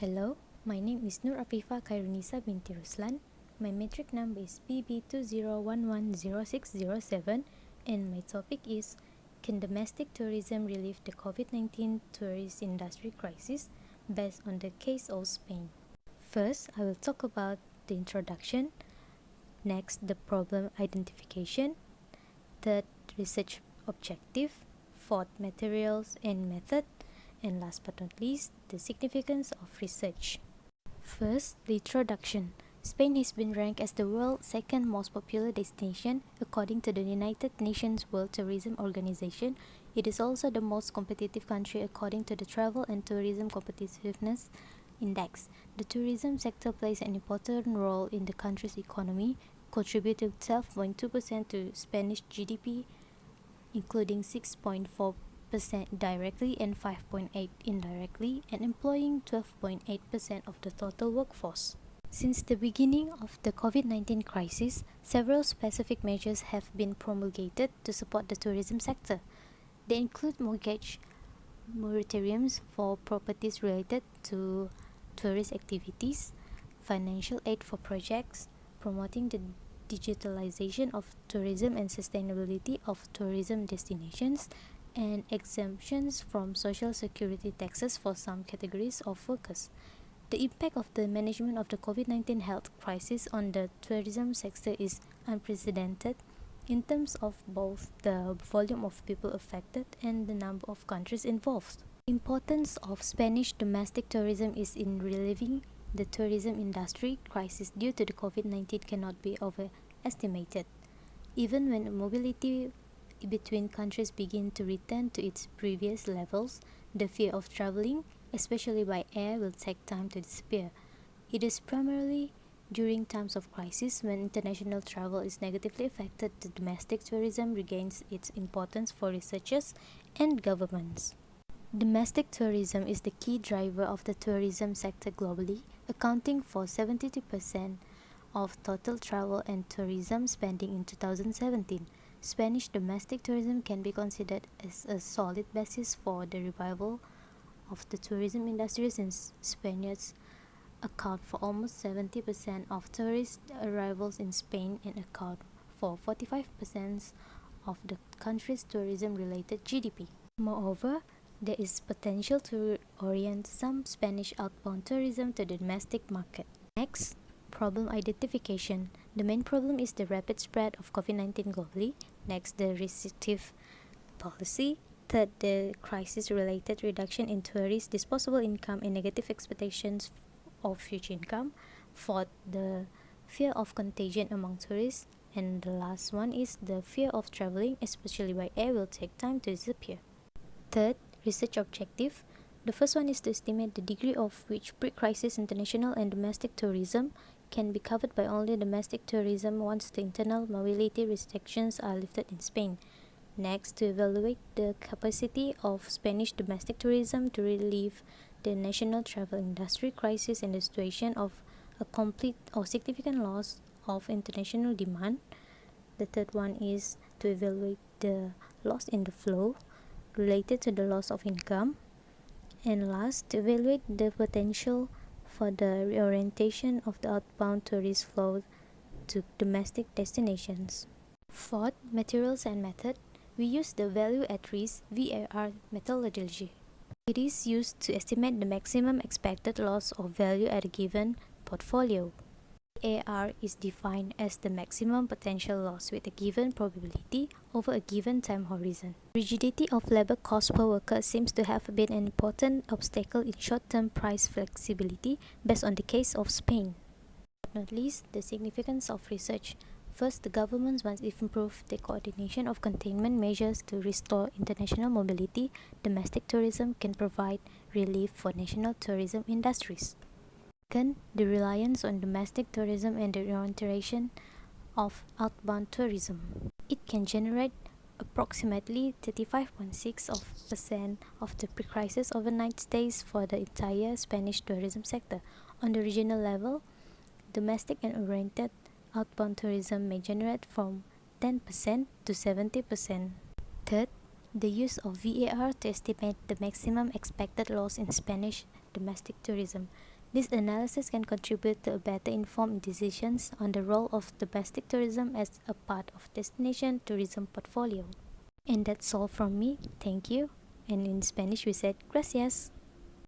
Hello, my name is Nur Afifa Khairunisa binti Ruslan. My metric number is Bt23103 and my topic is: Can domestic tourism relieve the COVID-19 tourist industry crisis based on the case of Spain? First, I will talk about the introduction. Next, the problem identification. Third, research objective. Fourth, materials and method. And last but not least, the significance of research. First, the introduction. Spain has been ranked as the world's second most popular destination according to the United Nations World Tourism Organization. It is also the most competitive country according to the Travel and Tourism Competitiveness Index. The tourism sector plays an important role in the country's economy, contributing 12.2% to Spanish GDP, including 6.4% directly and 5.8% indirectly, and employing 12.8% of the total workforce. Since the beginning of the COVID-19 crisis, several specific measures have been promulgated to support the tourism sector. They include mortgage moratoriums for properties related to tourist activities, financial aid for projects, promoting the digitalization of tourism and sustainability of tourism destinations, and exemptions from social security taxes for some categories of workers. The impact of the management of the COVID-19 health crisis on the tourism sector is unprecedented in terms of both the volume of people affected and the number of countries involved. The importance of Spanish domestic tourism is in relieving the tourism industry crisis due to the COVID-19 cannot be overestimated. Even when mobility between countries begin to return to its previous levels, the fear of traveling, especially by air, will take time to disappear. It is primarily during times of crisis when international travel is negatively affected that domestic tourism regains its importance for researchers and governments. Domestic tourism is the key driver of the tourism sector globally, accounting for 72% of total travel and tourism spending in 2017. Spanish domestic tourism can be considered as a solid basis for the revival of the tourism industry since Spaniards account for almost 70% of tourist arrivals in Spain and account for 45% of the country's tourism-related GDP. Moreover, there is potential to orient some Spanish outbound tourism to the domestic market. Next, problem identification. The main problem is the rapid spread of COVID-19 globally. Next, the restrictive policy. Third, the crisis-related reduction in tourist disposable income and negative expectations of future income. Fourth, the fear of contagion among tourists. And the last one is the fear of traveling, especially by air, will take time to disappear. Third, research objective. The first one is to estimate the degree of which pre-crisis international and domestic tourism can be covered by only domestic tourism once the internal mobility restrictions are lifted in Spain. Next, to evaluate the capacity of Spanish domestic tourism to relieve the national travel industry crisis in the situation of a complete or significant loss of international demand. The third one is to evaluate the loss in the flow related to the loss of income. And last, to evaluate the potential for the reorientation of the outbound tourist flow to domestic destinations. Fourth, materials and method. We use the value at risk (VAR) methodology. It is used to estimate the maximum expected loss of value at a given portfolio. VAR is defined as the maximum potential loss with a given probability over a given time horizon. Rigidity of labor cost per worker seems to have been an important obstacle in short-term price flexibility based on the case of Spain. But not least, the significance of research. First, the governments must improve the coordination of containment measures to restore international mobility. Domestic tourism can provide relief for national tourism industries. Second, the reliance on domestic tourism and the reorientation of outbound tourism. It can generate approximately 35.6% of the pre-crisis overnight stays for the entire Spanish tourism sector. On the regional level, domestic and oriented outbound tourism may generate from 10% to 70%. Third, the use of VAR to estimate the maximum expected loss in Spanish domestic tourism. This analysis can contribute to a better informed decisions on the role of domestic tourism as a part of destination tourism portfolio. And that's all from me. Thank you. And in Spanish we said gracias.